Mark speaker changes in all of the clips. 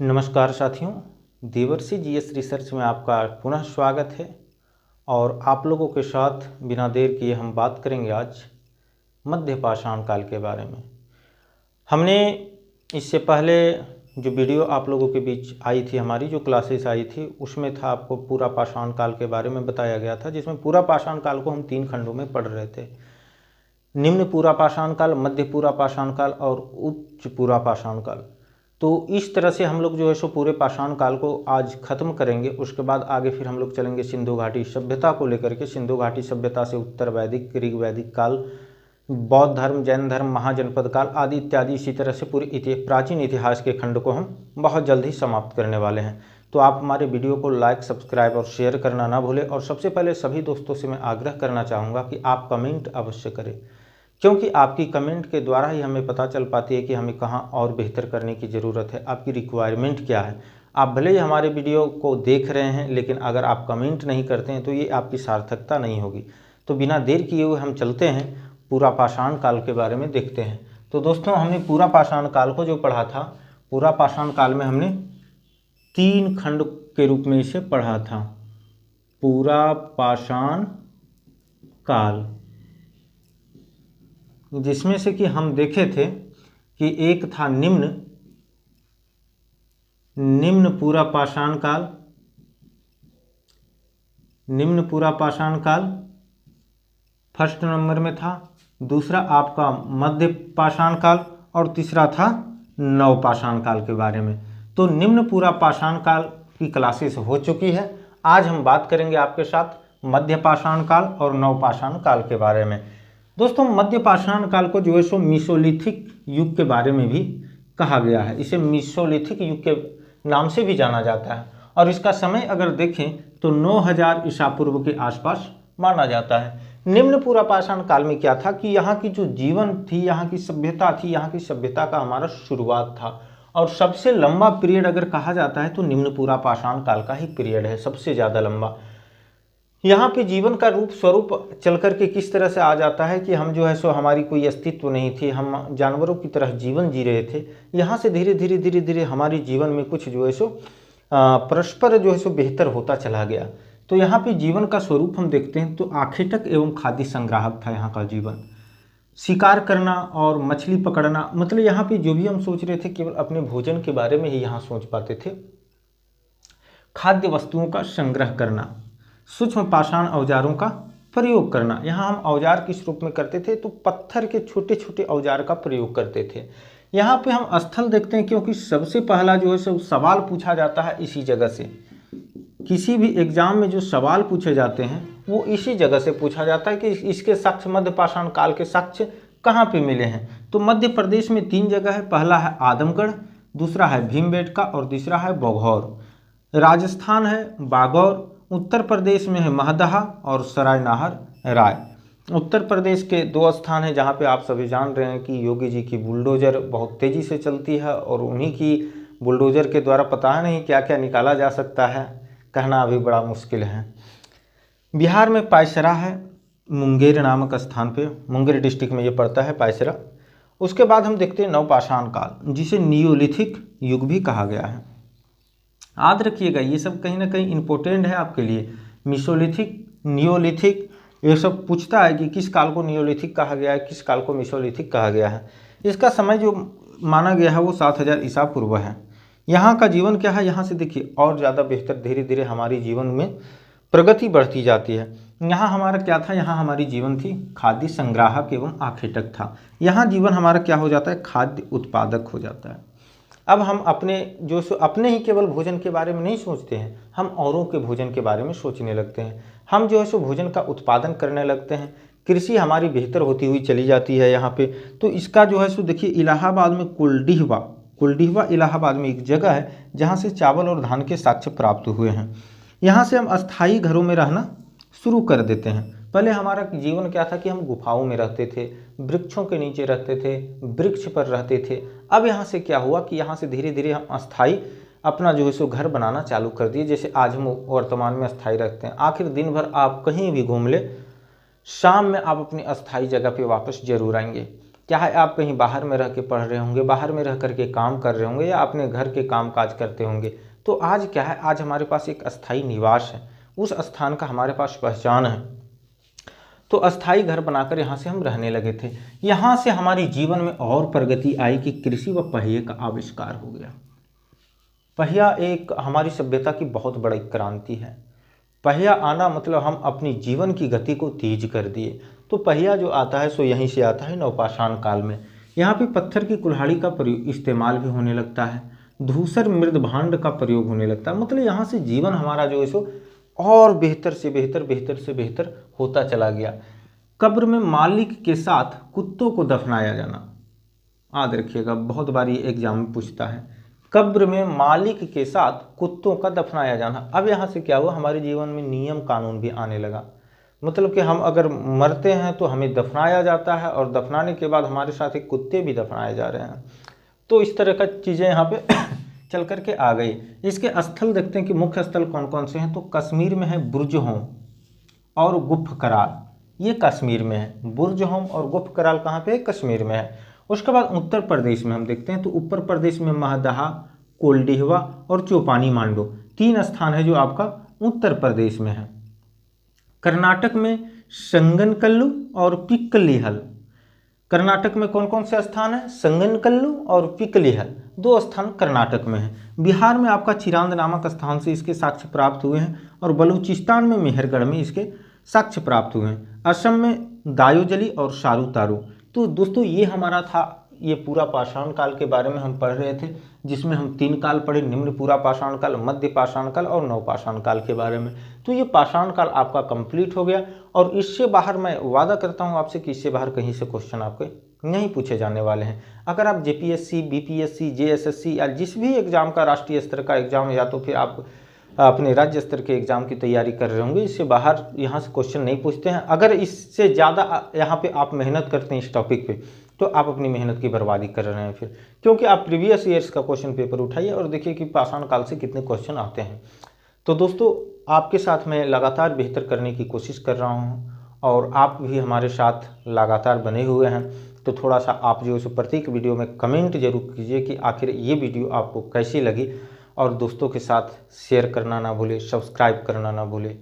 Speaker 1: नमस्कार साथियों, देवर्षि जीएस रिसर्च में आपका पुनः स्वागत है। और आप लोगों के साथ बिना देर किए हम बात करेंगे आज मध्य पाषाण काल के बारे में। हमने इससे पहले जो वीडियो आप लोगों के बीच आई थी, हमारी जो क्लासेस आई थी, उसमें था आपको पूरा पाषाण काल के बारे में बताया गया था, जिसमें पूरा पाषाण काल को हम 3 खंडों में पढ़ रहे थे। निम्न पूरा पाषाण काल, मध्य पूरा पाषाण काल और उच्च पूरा पाषाण काल। तो इस तरह से हम लोग जो है सो पूरे पाषाण काल को आज खत्म करेंगे। उसके बाद आगे फिर हम लोग चलेंगे सिंधु घाटी सभ्यता को लेकर के। सिंधु घाटी सभ्यता से उत्तर वैदिक, ऋग वैदिक काल, बौद्ध धर्म, जैन धर्म, महाजनपद काल आदि इत्यादि। इसी तरह से पूरे प्राचीन इतिहास के खंड को हम बहुत जल्द ही समाप्त करने वाले हैं। तो आप हमारे वीडियो को लाइक, सब्सक्राइब और शेयर करना ना भूलें। और सबसे पहले सभी दोस्तों से मैं आग्रह करना चाहूँगा कि आप कमेंट अवश्य करें, क्योंकि आपकी कमेंट के द्वारा ही हमें पता चल पाती है कि हमें कहाँ और बेहतर करने की ज़रूरत है, आपकी रिक्वायरमेंट क्या है। आप भले ही हमारे वीडियो को देख रहे हैं, लेकिन अगर आप कमेंट नहीं करते हैं तो ये आपकी सार्थकता नहीं होगी। तो बिना देर किए हुए हम चलते हैं, पूरा पाषाण काल के बारे में देखते हैं। तो दोस्तों, हमने पूरा पाषाण काल को जो पढ़ा था, पूरा पाषाण काल में हमने 3 खंड के रूप में इसे पढ़ा था। पूरा पाषाण काल, जिसमें से कि हम देखे थे कि एक था निम्न पूरा पाषाण काल, निम्न पूरा पाषाण काल फर्स्ट नंबर में था। दूसरा आपका मध्य पाषाण काल और तीसरा था नव पाषाण काल के बारे में। तो निम्न पूरा पाषाण काल की क्लासेस हो चुकी है। आज हम बात करेंगे आपके साथ मध्य पाषाण काल और नव पाषाण काल के बारे में। दोस्तों, मध्य पाषाण काल को जो है सो मीसोलिथिक युग के बारे में भी कहा गया है। इसे मीसोलिथिक युग के नाम से भी जाना जाता है। और इसका समय अगर देखें तो 9000 ईसा पूर्व के आसपास माना जाता है। निम्न पूरा पाषाण काल में क्या था कि यहाँ की जो जीवन थी, यहाँ की सभ्यता थी, यहाँ की सभ्यता का हमारा शुरुआत था। और सबसे लंबा पीरियड अगर कहा जाता है तो निम्न पूरा पाषाण काल का ही पीरियड है, सबसे ज़्यादा लंबा। यहाँ पे जीवन का रूप स्वरूप चल कर के किस तरह से आ जाता है कि हम जो है सो हमारी कोई अस्तित्व नहीं थी, हम जानवरों की तरह जीवन जी रहे थे। यहाँ से धीरे धीरे हमारी जीवन में कुछ जो है सो परस्पर जो है सो बेहतर होता चला गया। तो यहाँ पे जीवन का स्वरूप हम देखते हैं तो आखेटक एवं खाद्य संग्राहक था यहाँ का जीवन। शिकार करना और मछली पकड़ना, मतलब यहाँ पे जो भी हम सोच रहे थे केवल अपने भोजन के बारे में ही यहाँ सोच पाते थे। खाद्य वस्तुओं का संग्रह करना, सूक्ष्म पाषाण औजारों का प्रयोग करना। यहाँ हम औजार किस रूप में करते थे तो पत्थर के छोटे छोटे औजार का प्रयोग करते थे। यहाँ पे हम स्थल देखते हैं, क्योंकि सबसे पहला जो है सो सवाल पूछा जाता है इसी जगह से। किसी भी एग्जाम में जो सवाल पूछे जाते हैं वो इसी जगह से पूछा जाता है कि इसके साक्ष्य, मध्य पाषाण काल के साक्ष्य कहाँ पे मिले हैं। तो मध्य प्रदेश में 3 जगह है। पहला है आदमगढ़, दूसरा है भीमबेटका और तीसरा है बघौर। राजस्थान है बागौर, उत्तर प्रदेश में है महदहा और सरायनाहर राय। उत्तर प्रदेश के 2 स्थान हैं जहाँ पे आप सभी जान रहे हैं कि योगी जी की बुलडोजर बहुत तेज़ी से चलती है, और उन्हीं की बुलडोजर के द्वारा पता नहीं क्या क्या निकाला जा सकता है, कहना अभी बड़ा मुश्किल है। बिहार में पायसरा है, मुंगेर नामक स्थान पे, मुंगेर डिस्ट्रिक्ट में ये पड़ता है पायसरा। उसके बाद हम देखते हैं नवपाषाण काल, जिसे नियोलिथिक युग भी कहा गया है। याद रखिएगा, ये सब कहीं ना कहीं इम्पोर्टेंट है आपके लिए। मीसोलिथिक, नियोलिथिक, ये सब पूछता है कि किस काल को नियोलिथिक कहा गया है, किस काल को मीसोलिथिक कहा गया है। इसका समय जो माना गया है वो 7000 ईसा पूर्व है। यहाँ का जीवन क्या है, यहाँ से देखिए और ज़्यादा बेहतर धीरे धीरे हमारी जीवन में प्रगति बढ़ती जाती है। यहाँ हमारा क्या था, यहाँ हमारी जीवन थी खाद्य संग्राहक एवं आखेटक था। यहाँ जीवन हमारा क्या हो जाता है, खाद्य उत्पादक हो जाता है। अब हम अपने ही केवल भोजन के बारे में नहीं सोचते हैं, हम औरों के भोजन के बारे में सोचने लगते हैं। हम जो है सो भोजन का उत्पादन करने लगते हैं। कृषि हमारी बेहतर होती हुई चली जाती है यहाँ पे। तो इसका जो है सो देखिए, इलाहाबाद में कुलडीहवा इलाहाबाद में एक जगह है जहाँ से चावल और धान के साक्ष्य प्राप्त हुए हैं। यहाँ से हम अस्थायी घरों में रहना शुरू कर देते हैं। पहले हमारा जीवन क्या था कि हम गुफाओं में रहते थे, वृक्षों के नीचे रहते थे, वृक्ष पर रहते थे। अब यहाँ से क्या हुआ कि यहाँ से धीरे धीरे हम अस्थाई अपना जो है सो घर बनाना चालू कर दिए। जैसे आज हम वर्तमान में अस्थाई रखते हैं। आखिर दिन भर आप कहीं भी घूम ले, शाम में आप अपनी अस्थाई जगह पे वापस जरूर आएंगे। चाहे आप कहीं बाहर में रह के पढ़ रहे होंगे, बाहर में रह करके काम कर रहे होंगे, या अपने घर के काम काज करते होंगे, तो आज क्या है, आज हमारे पास एक अस्थाई निवास है, उस स्थान का हमारे पास पहचान है। तो अस्थाई घर बनाकर यहाँ से हम रहने लगे थे। यहाँ से हमारी जीवन में और प्रगति आई कि कृषि व पहिए का आविष्कार हो गया। पहिया एक हमारी सभ्यता की बहुत बड़ी क्रांति है। पहिया आना मतलब हम अपनी जीवन की गति को तेज कर दिए। तो पहिया जो आता है सो यहीं से आता है नवपाषाण काल में। यहाँ पे पत्थर की कुल्हाड़ी का इस्तेमाल भी होने लगता है, धूसर मृद भांड का प्रयोग होने लगता है। मतलब यहाँ से जीवन हमारा जो है सो और बेहतर से बेहतर, बेहतर से बेहतर होता चला गया। कब्र में मालिक के साथ कुत्तों को दफनाया जाना, याद रखिएगा, बहुत बार ये एग्जाम में पूछता है। कब्र में मालिक के साथ कुत्तों का दफनाया जाना। अब यहाँ से क्या हुआ, हमारे जीवन में नियम कानून भी आने लगा। मतलब कि हम अगर मरते हैं तो हमें दफनाया जाता है, और दफनाने के बाद हमारे साथ एक कुत्ते भी दफनाए जा रहे हैं। तो इस तरह का चीज़ें यहाँ पे चल करके आ गई। इसके स्थल देखते हैं कि मुख्य स्थल कौन कौन से हैं। तो कश्मीर में है बुर्जहोम और गुफ कराल, ये कश्मीर में है। बुर्जहोम और गुफ कराल कहाँ पे है, कश्मीर में है। उसके बाद उत्तर प्रदेश में हम देखते हैं तो उत्तर प्रदेश में महदहा, कोल्डिहवा और चौपानी मांडो, 3 स्थान है जो आपका उत्तर प्रदेश में है। कर्नाटक में संगनकल्लू और पिक्कलीहल। कर्नाटक में कौन कौन से स्थान है, संगनकल्लू और पिक्कलीहल, 2 स्थान कर्नाटक में है। बिहार में आपका चिरांद नामक स्थान से इसके साक्ष्य प्राप्त हुए हैं, और बलूचिस्तान में मेहरगढ़ में इसके साक्ष्य प्राप्त हुए हैं। असम में दायोजली और सारूतारू। तो दोस्तों ये हमारा था, ये पूरा पाषाण काल के बारे में हम पढ़ रहे थे, जिसमें हम 3 काल पढ़े, निम्न पूरा पाषाण काल, मध्य पाषाण काल और नवपाषाण काल के बारे में। तो ये पाषाण काल आपका कंप्लीट हो गया, और इससे बाहर मैं वादा करता हूँ आपसे कि इससे बाहर कहीं से क्वेश्चन आपके नहीं पूछे जाने वाले हैं। अगर आप जेपीएससी, बीपीएससी, जेएसएससी या जिस भी एग्जाम का, राष्ट्रीय स्तर का एग्जाम, या तो फिर आप अपने राज्य स्तर के एग्जाम की तैयारी कर रहे होंगे, इससे बाहर यहाँ से क्वेश्चन नहीं पूछते हैं। अगर इससे ज़्यादा यहाँ पे आप मेहनत करते हैं इस टॉपिक पे, तो आप अपनी मेहनत की बर्बादी कर रहे हैं फिर, क्योंकि आप प्रीवियस ईयर्स का क्वेश्चन पेपर उठाइए और देखिए कि पाषाण काल से कितने क्वेश्चन आते हैं। तो दोस्तों आपके साथ मैं लगातार बेहतर करने की कोशिश कर रहा हूँ, और आप भी हमारे साथ लगातार बने हुए हैं। तो थोड़ा सा आप जो है प्रत्येक वीडियो में कमेंट जरूर कीजिए कि आखिर ये वीडियो आपको कैसी लगी, और दोस्तों के साथ शेयर करना ना भूले, सब्सक्राइब करना ना भूले,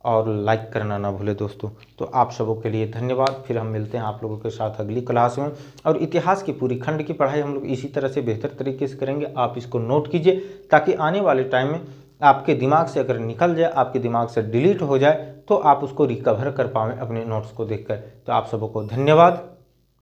Speaker 1: और लाइक करना ना भूले दोस्तों। तो आप सबों के लिए धन्यवाद। फिर हम मिलते हैं आप लोगों के साथ अगली क्लास में, और इतिहास की पूरी खंड की पढ़ाई हम लोग इसी तरह से बेहतर तरीके से करेंगे। आप इसको नोट कीजिए, ताकि आने वाले टाइम में आपके दिमाग से अगर निकल जाए, आपके दिमाग से डिलीट हो जाए, तो आप उसको रिकवर कर पाएँ अपने नोट्स को देखकर। तो आप सबों को धन्यवाद।